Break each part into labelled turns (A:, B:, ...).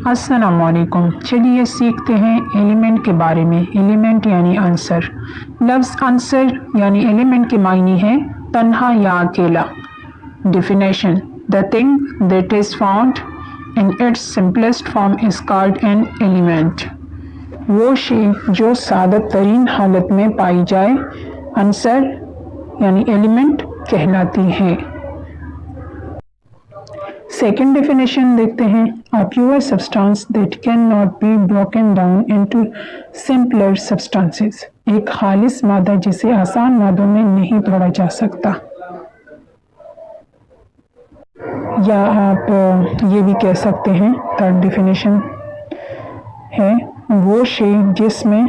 A: अस्सलामुअलैकुम। चलिए सीखते हैं एलिमेंट के बारे में। एलिमेंट यानी आंसर। लफ्ज़ आंसर यानी एलिमेंट के मायने है तन्हा या अकेला। Definition: the thing that is found in its simplest form is called an element. वो शे जो सादत तरीन हालत में पाई जाए आंसर यानी एलिमेंट कहलाती है। सेकेंड डेफिनेशन देखते हैं। A pure substance that can not be broken down into simpler substances. एक खालिस मादा जिसे आसान मादों में नहीं तोड़ा जा सकता। या आप ये भी कह सकते हैं, थर्ड डेफिनेशन है वो शे जिसमें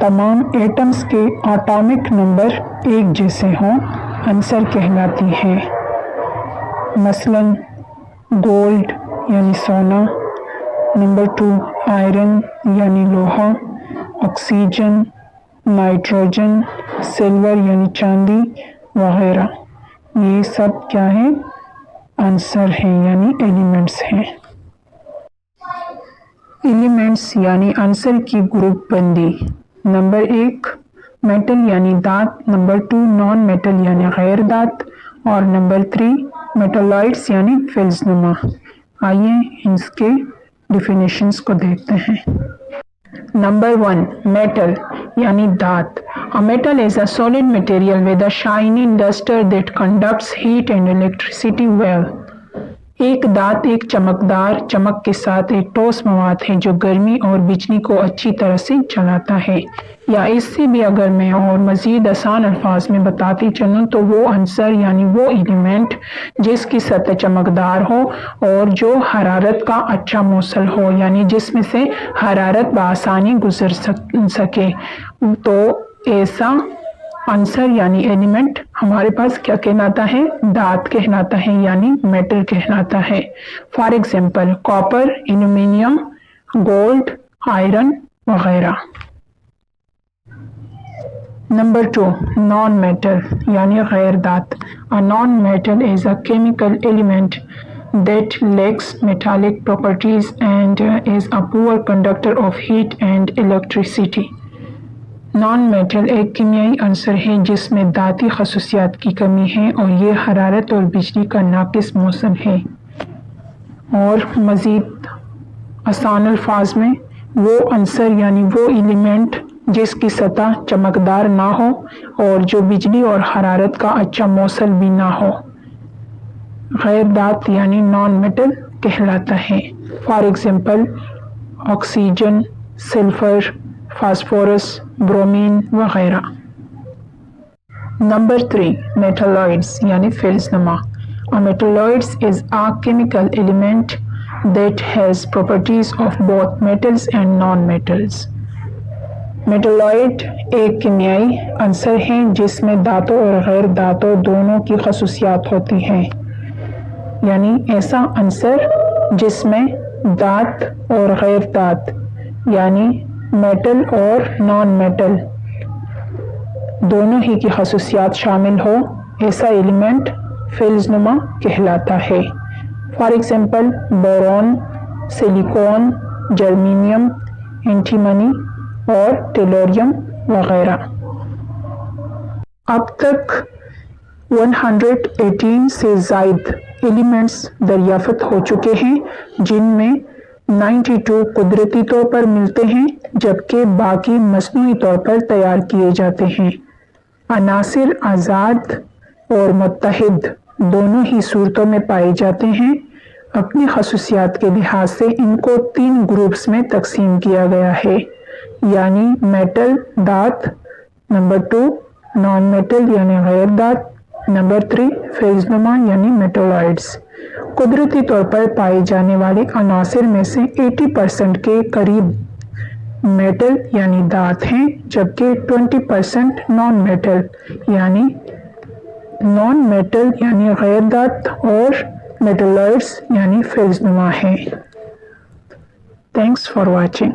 A: तमाम एटम्स के एटॉमिक नंबर एक जैसे हों आंसर कहलाती है। मसलन गोल्ड यानी सोना, नंबर 2 आयरन यानी लोहा, ऑक्सीजन, नाइट्रोजन, सिल्वर यानी चांदी वगैरह। ये सब क्या है? आंसर हैं यानी एलिमेंट्स हैं। एलिमेंट्स यानी आंसर की ग्रुप बंदी। नंबर 1 मेटल यानी दात, नंबर 2 नॉन मेटल यानी गैर दात, और नंबर 3 मेटलॉइड्स यानी फिल्ज़नुमा। आइए इसके डिफिनेशंस को देखते हैं। नंबर 1 मेटल यानी दात। A metal is a solid material with a shiny luster that conducts heat and electricity well. एक दात एक चमकदार चमक के साथ एक ठोस मवाद है जो गर्मी और बिजली को अच्छी तरह से चलाता है। या इससे भी अगर मैं और मज़ीद आसान अल्फाज में बताती चलूँ तो वो आंसर यानी वो एलिमेंट जिसकी सतह चमकदार हो और जो हरारत का अच्छा मौसल हो, यानी जिसमें से हरारत बआसानी गुजर सके। तो ऐसा आंसर यानी एलिमेंट हमारे पास क्या कहलाता है? दात कहलाता है यानी मेटल कहलाता है। For example copper, aluminium, gold, iron वगैरह। नंबर 2 नॉन मेटल यानी गैर दात। A non metal is a chemical element that lacks metallic properties and is a poor conductor of heat and electricity. Non metal एक कीमियाई अंसर है जिसमें दाती खसूसियात की कमी है और ये हरारत और बिजली का नाकिस मौसम है। और मज़ीद आसान अल्फाज में वो अंसर यानी वो एलिमेंट जिसकी सतह चमकदार ना हो और जो बिजली और हरारत का अच्छा मौसल भी ना हो गैर दात यानी नॉन मेटल कहलाता है। For example oxygen, sulphur, phosphorus, bromine वगैरह। नंबर 3 मेटलॉइड्स यानी फिल्ज़नुमा। A metalloids is a chemical element that has properties of both metals and non-metals. Metalloid एक कीमियाई अंसर है जिसमें दातों और गैर दातों दोनों की खसूसियात होती हैं, यानी ऐसा अंसर जिसमें दात और गैर दात यानी मेटल और नॉन मेटल दोनों ही की खसूसियात शामिल हो, ऐसा एलिमेंट फिल्ज़नुमा कहलाता है। For example boron, silicon, germanium, antimony और टेलोरियम वगैरह। अब तक 118 से ज़ायद एलिमेंट्स दरियाफ़त हो चुके हैं जिनमें 92 कुदरती तौर पर मिलते हैं जबकि बाकी मसनूई तौर पर तैयार किए जाते हैं। अनासिर आज़ाद और मुत्तहिद दोनों ही सूरतों में पाए जाते हैं। अपनी खसूसियात के लिहाज से इनको 3 ग्रुप्स में तकसीम किया गया है, यानी मेटल दात, नंबर 2 नॉन मेटल यानी गैर दात, नंबर 3 फिल्ज़नुमा यानी मेटलॉइड्स। कुदरती तौर पर पाए जाने वाले अनासिर में से 80% के करीब मेटल यानी दात हैं जबकि 20% नॉन मेटल यानी गैर दात और मेटलॉइड्स यानी फिल्ज़नुमा हैं। Thanks for watching.